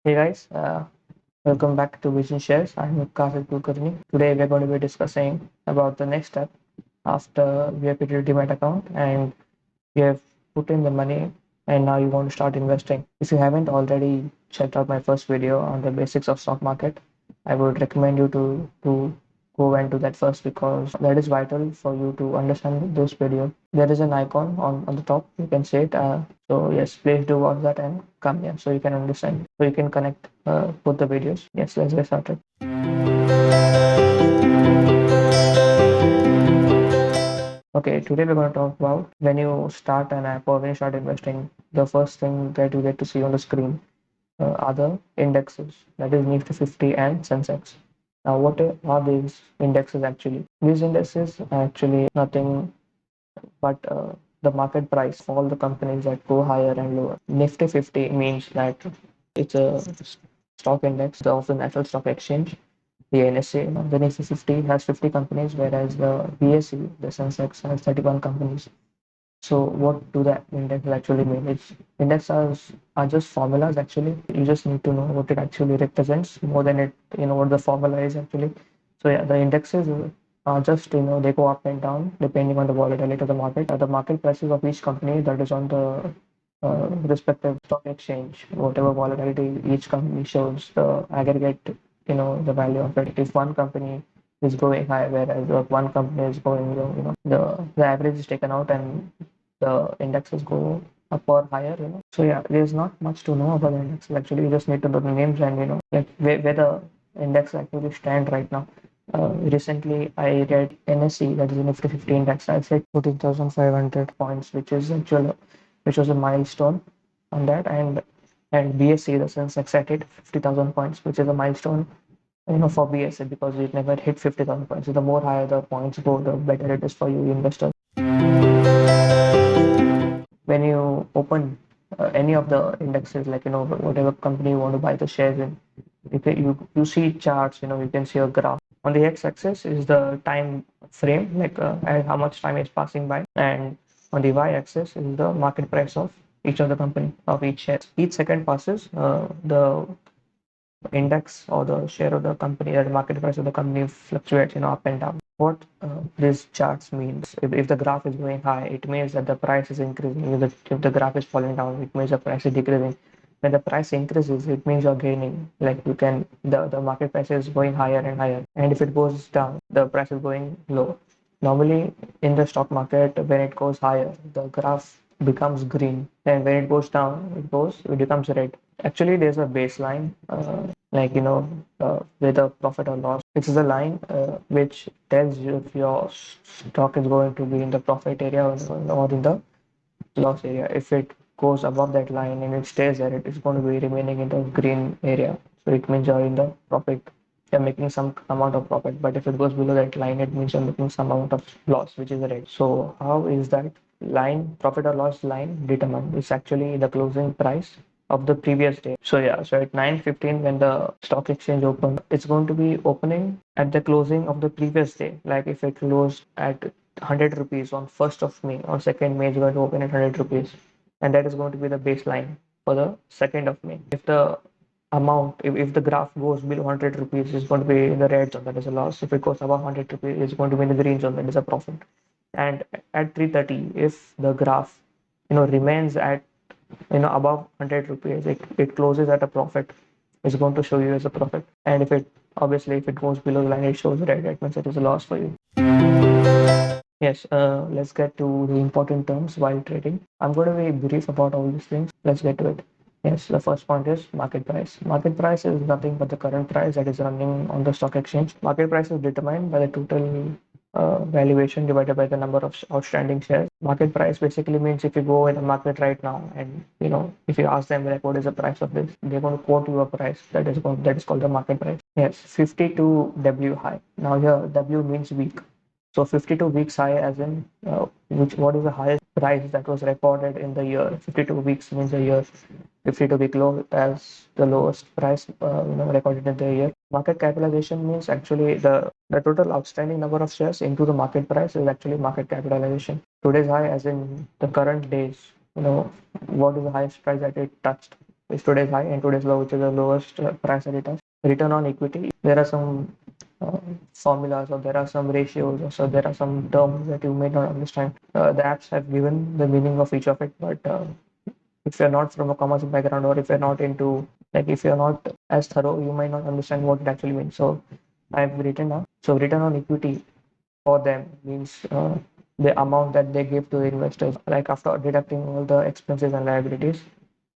Hey guys, welcome back to Vision Shares. I'm Karthik Kulkarni. Today we're going to be discussing about the next step after we have created a Demat account and we have put in the money and now you want to start investing. If you haven't already checked out my first video on the basics of stock market, I would recommend you to go and do that first because that is vital for you to understand this video. There is an icon on the top, you can see it. So yes, please do watch that and come here so you can understand, so you can connect both the videos. Yes, let's get started. Okay, today we're going to talk about when you start an app or when you start investing, the first thing that you get to see on the screen are the indexes, that is Nifty 50 and Sensex. Now, what are these indexes actually? These indexes are actually nothing but the market price for all the companies that go higher and lower. Nifty 50 means that it's a stock index of the National Stock Exchange, the NSE. The Nifty 50 has 50 companies, whereas the BSE, the Sensex, has 31 companies. So what do the indexes actually mean? It's indexes are just formulas actually. You just need to know what it actually represents more than what the formula is actually. So yeah, the indexes are just they go up and down depending on the volatility of the market. The market prices of each company that is on the respective stock exchange, whatever volatility each company shows, the aggregate, the value of it. If one company is going high, whereas one company is going low, the average is taken out and the indexes go up or higher. So yeah, there's not much to know about the indexes actually. You just need to know the names and like where the index actually stand right now. Recently, I read NSE, that is the Nifty 50 index. I said 14,500 points, which was a milestone on that, and BSE, the Sensex, set it 50,000 points, which is a milestone, for BSE because it never hit 50,000 points. So the more higher the points go, the better it is for you investors. When you open any of the indexes, like whatever company you want to buy the shares in, you see charts. You can see a graph. On the x-axis is the time frame, like and how much time is passing by, and on the y-axis is the market price of each of the company of each share. Each second passes, the index or the share of the company, or the market price of the company fluctuates, up and down. What these charts means, if the graph is going high, it means that the price is increasing. If the graph is falling down, it means the price is decreasing. When the price increases, it means you're gaining. Like the market price is going higher and higher. And if it goes down, the price is going low. Normally, in the stock market, when it goes higher, the graph becomes green, and when it goes down, it becomes red. Actually, there's a baseline, like with a profit or loss. It is a line which tells you if your stock is going to be in the profit area or in the loss area. If it goes above that line and it stays there, it is going to be remaining in the green area. So it means you're in the profit. You're making some amount of profit. But if it goes below that line, it means you're making some amount of loss, which is the red. So how is that line, profit or loss line, determined? It's actually the closing price of the previous day. So yeah, so at 9:15 when the stock exchange opened, it's going to be opening at the closing of the previous day. Like if it closed at 100 rupees on 1st of May, on 2nd May is going to open at 100 rupees, and that is going to be the baseline for the 2nd of May. If the if the graph goes below 100 rupees, it's going to be in the red zone, that is a loss. If it goes above 100 rupees, it's going to be in the green zone, that is a profit. And at 3:30, if the graph remains at above 100 rupees, it closes at a profit. It's going to show you as a profit. And if it goes below the line, it shows red. That means it is a loss for you. Yes, let's get to the important terms while trading. I'm going to be brief about all these things. Let's get to it. Yes, the first point is market price. Market price is nothing but the current price that is running on the stock exchange. Market price is determined by the total valuation divided by the number of outstanding shares. Market price basically means if you go in the market right now and if you ask them like what is the price of this, they're going to quote you a price that is called the market price. Yes, 52 W high. Now here W means week. So 52 weeks high, as in what is the highest price that was recorded in the year? 52 weeks means a year. 52 week low as the lowest price recorded in the year. Market capitalization means actually the total outstanding number of shares into the market price is actually market capitalization. Today's high, as in the current days. What is the highest price that it touched? is today's high and today's low, which is the lowest price that it has. Return on equity, there are some uh, formulas, or there are some ratios, or so there are some terms that you may not understand. The apps have given the meaning of each of it, but if you're not from a commerce background, or if you're not into, like, if you're not as thorough, you might not understand what it actually means. So I've written down. So return on equity for them means the amount that they give to the investors, like after deducting all the expenses and liabilities.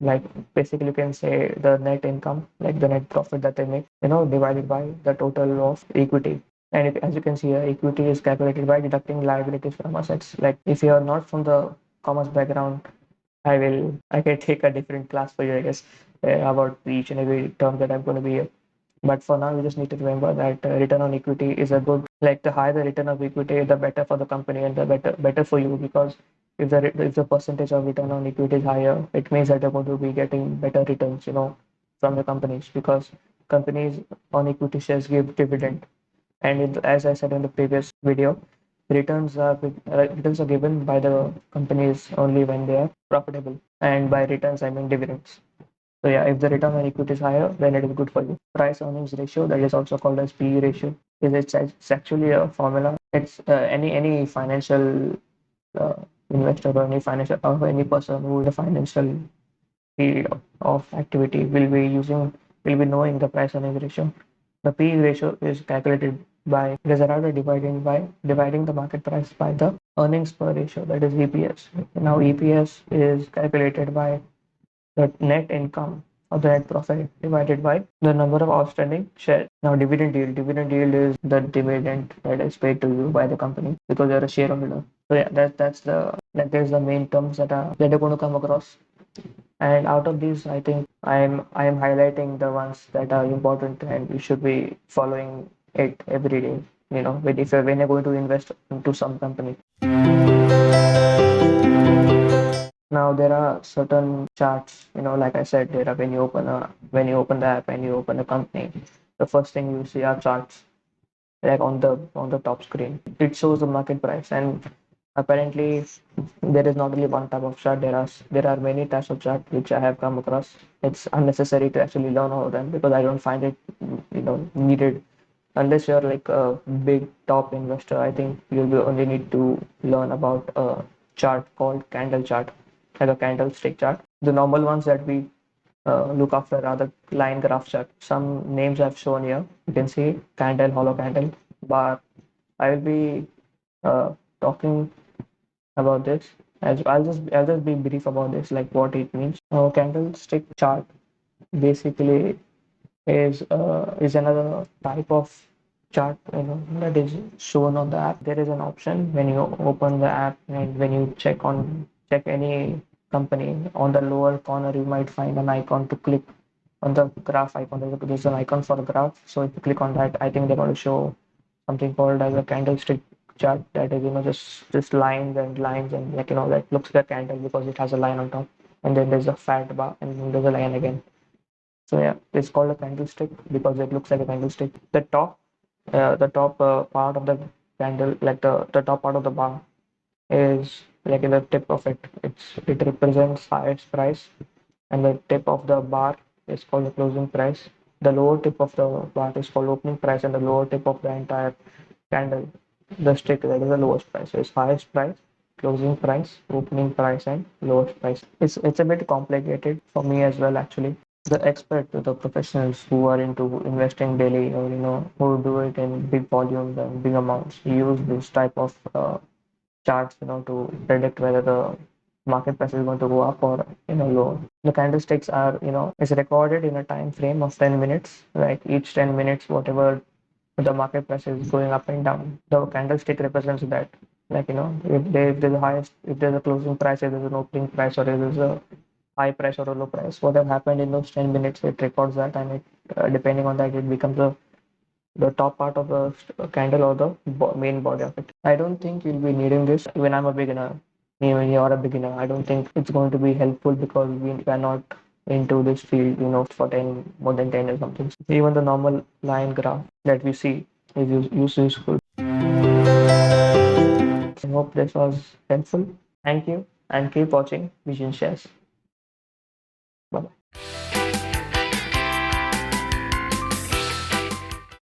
Like, basically, you can say the net income, like the net profit that they make, divided by the total of equity. And as you can see, equity is calculated by deducting liabilities from assets. Like, if you are not from the commerce background, I can take a different class for you, I guess, about each and every term that I'm going to be. But for now, you just need to remember that return on equity is a good, like, the higher the return of equity, the better for the company and the better for you, because if the percentage of return on equity is higher, it means that you're going to be getting better returns, from the companies, because companies on equity shares give dividend. And as I said in the previous video, returns are given by the companies only when they are profitable, and by returns I mean dividends. So yeah, if the return on equity is higher, then it is good for you. Price earnings ratio, that is also called as PE ratio, is it's actually a formula. It's any financial uh, investor, or any person who is a financial field of activity will be knowing the price earnings ratio. The PE ratio is calculated by it is arrived at dividing the market price by the earnings per ratio, that is EPS. Now EPS is calculated by the net income or the net profit divided by the number of outstanding shares. Now, dividend yield is the dividend that is paid to you by the company because you're a shareholder. So yeah, there's the main terms that are going to come across. And out of these, I think I am highlighting the ones that are important, and you should be following it every day. When you're going to invest into some company. Now there are certain charts, like I said, there are when you open the app and you open a company, the first thing you see are charts, like on the top screen. It shows the market price, and apparently there is not only one type of chart. There are many types of chart which I have come across. It's unnecessary to actually learn all of them because I don't find it needed unless you're like a big top investor. I think you will only need to learn about a chart called candle chart, like a candlestick chart. The normal ones that we look after are the line graph chart. Some names I've shown here. You can see candle, hollow candle, bar. I will be talking about this. As I'll just be brief about this, like what it means. Candlestick chart basically is another type of chart, that is shown on the app. There is an option when you open the app, and when you check any company, on the lower corner you might find an icon to click on the graph icon. There's an icon for a graph, so if you click on that, I think they're going to show something called as a candlestick chart, that is just lines and lines, and that looks like a candle because it has a line on top, and then there's a fat bar, and then there's a line again. So yeah, it's called a candlestick because it looks like a candlestick. The top part of the candle, like the top part of the bar, is like in the tip of it. It represents highest price, and the tip of the bar is called the closing price. The lower tip of the bar is called opening price, and the lower tip of the entire candle, the stick, that is the lowest price. So it's highest price, closing price, opening price, and lowest price. It's a bit complicated for me as well, actually. The expert, the professionals who are into investing daily, or who do it in big volumes and big amounts, use this type of charts, to predict whether the market price is going to go up or low. The candlesticks are, is recorded in a time frame of 10 minutes. Like each 10 minutes, whatever the market price is going up and down, the candlestick represents that. Like, if there's a highest, if there's a closing price, if there's an opening price, or if there's a high price or a low price, what have happened in those 10 minutes, it records that, and it depending on that, it becomes the top part of the candle, or the main body of it. I don't think you'll be needing this when I'm a beginner. When you're a beginner, I don't think it's going to be helpful because we are not into this field, for 10 more than 10 or something. Even the normal line graph that we see is useful. I hope this was helpful. Thank you, and keep watching Vision Shares.